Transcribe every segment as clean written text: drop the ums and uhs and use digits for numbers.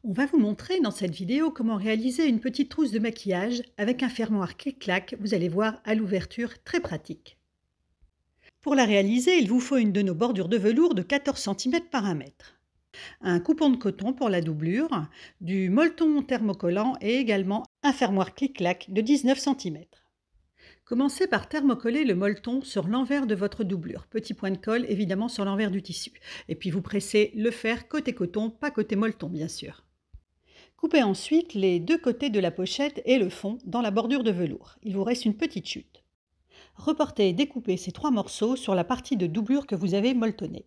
On va vous montrer dans cette vidéo comment réaliser une petite trousse de maquillage avec un fermoir clic-clac, vous allez voir à l'ouverture, très pratique. Pour la réaliser, il vous faut une de nos bordures de velours de 14 cm par 1 mètre, un coupon de coton pour la doublure, du molleton thermocollant et également un fermoir clic-clac de 19 cm. Commencez par thermocoller le molleton sur l'envers de votre doublure, petit point de colle évidemment sur l'envers du tissu, et puis vous pressez le fer côté coton, pas côté molleton bien sûr. Coupez ensuite les deux côtés de la pochette et le fond dans la bordure de velours. Il vous reste une petite chute. Reportez et découpez ces 3 morceaux sur la partie de doublure que vous avez molletonnée.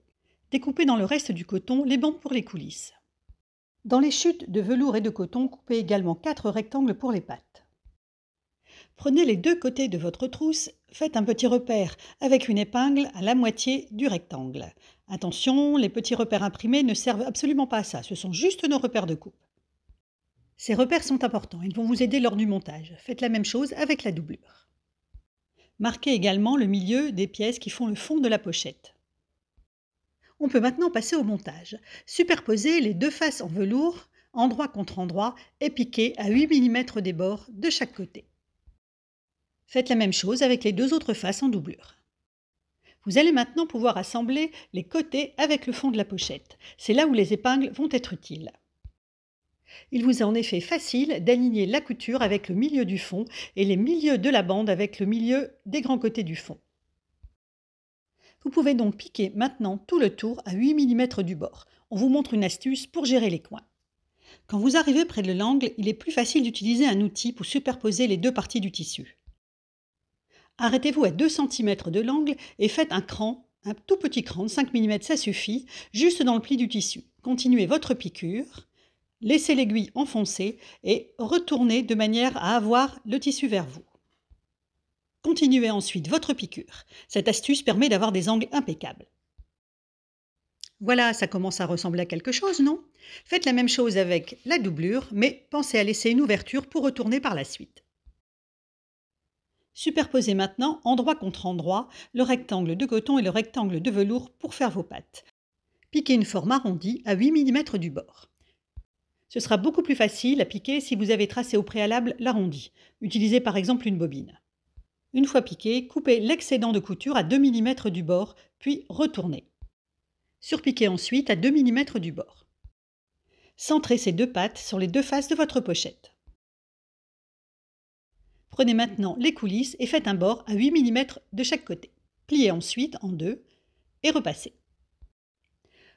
Découpez dans le reste du coton les bandes pour les coulisses. Dans les chutes de velours et de coton, coupez également 4 rectangles pour les pattes. Prenez les deux côtés de votre trousse, faites un petit repère avec une épingle à la moitié du rectangle. Attention, les petits repères imprimés ne servent absolument pas à ça, ce sont juste nos repères de coupe. Ces repères sont importants, ils vont vous aider lors du montage. Faites la même chose avec la doublure. Marquez également le milieu des pièces qui font le fond de la pochette. On peut maintenant passer au montage. Superposez les deux faces en velours, endroit contre endroit, et piquez à 8 mm des bords de chaque côté. Faites la même chose avec les deux autres faces en doublure. Vous allez maintenant pouvoir assembler les côtés avec le fond de la pochette. C'est là où les épingles vont être utiles. Il vous est en effet facile d'aligner la couture avec le milieu du fond et les milieux de la bande avec le milieu des grands côtés du fond. Vous pouvez donc piquer maintenant tout le tour à 8 mm du bord. On vous montre une astuce pour gérer les coins. Quand vous arrivez près de l'angle, il est plus facile d'utiliser un outil pour superposer les deux parties du tissu. Arrêtez-vous à 2 cm de l'angle et faites un cran, un tout petit cran de 5 mm, ça suffit, juste dans le pli du tissu. Continuez votre piqûre. Laissez l'aiguille enfoncer et retournez de manière à avoir le tissu vers vous. Continuez ensuite votre piqûre. Cette astuce permet d'avoir des angles impeccables. Voilà, ça commence à ressembler à quelque chose, non? Faites la même chose avec la doublure, mais pensez à laisser une ouverture pour retourner par la suite. Superposez maintenant, endroit contre endroit, le rectangle de coton et le rectangle de velours pour faire vos pattes. Piquez une forme arrondie à 8 mm du bord. Ce sera beaucoup plus facile à piquer si vous avez tracé au préalable l'arrondi. Utilisez par exemple une bobine. Une fois piqué, coupez l'excédent de couture à 2 mm du bord, puis retournez. Surpiquez ensuite à 2 mm du bord. Centrez ces deux pattes sur les deux faces de votre pochette. Prenez maintenant les coulisses et faites un bord à 8 mm de chaque côté. Pliez ensuite en deux et repassez.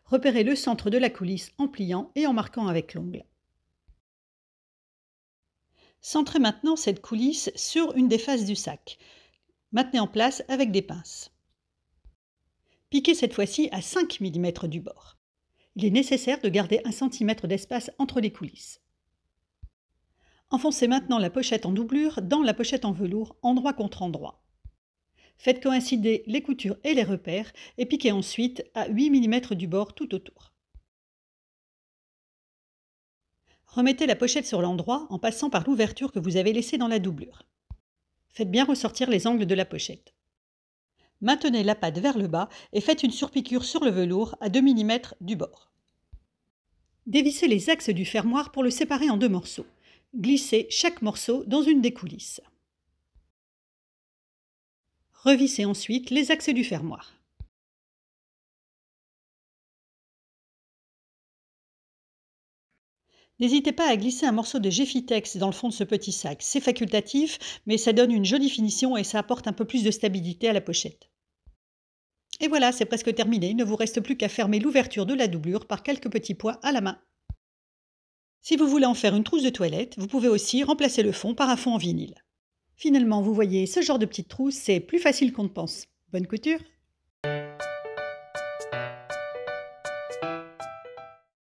Repérez le centre de la coulisse en pliant et en marquant avec l'ongle. Centrez maintenant cette coulisse sur une des faces du sac. Maintenez en place avec des pinces. Piquez cette fois-ci à 5 mm du bord. Il est nécessaire de garder 1 cm d'espace entre les coulisses. Enfoncez maintenant la pochette en doublure dans la pochette en velours, endroit contre endroit. Faites coïncider les coutures et les repères et piquez ensuite à 8 mm du bord tout autour. Remettez la pochette sur l'endroit en passant par l'ouverture que vous avez laissée dans la doublure. Faites bien ressortir les angles de la pochette. Maintenez la patte vers le bas et faites une surpiqûre sur le velours à 2 mm du bord. Dévissez les axes du fermoir pour le séparer en deux morceaux. Glissez chaque morceau dans une des coulisses. Revissez ensuite les axes du fermoir. N'hésitez pas à glisser un morceau de Geffitex dans le fond de ce petit sac. C'est facultatif, mais ça donne une jolie finition et ça apporte un peu plus de stabilité à la pochette. Et voilà, c'est presque terminé. Il ne vous reste plus qu'à fermer l'ouverture de la doublure par quelques petits points à la main. Si vous voulez en faire une trousse de toilette, vous pouvez aussi remplacer le fond par un fond en vinyle. Finalement, vous voyez, ce genre de petite trousse, c'est plus facile qu'on ne pense. Bonne couture!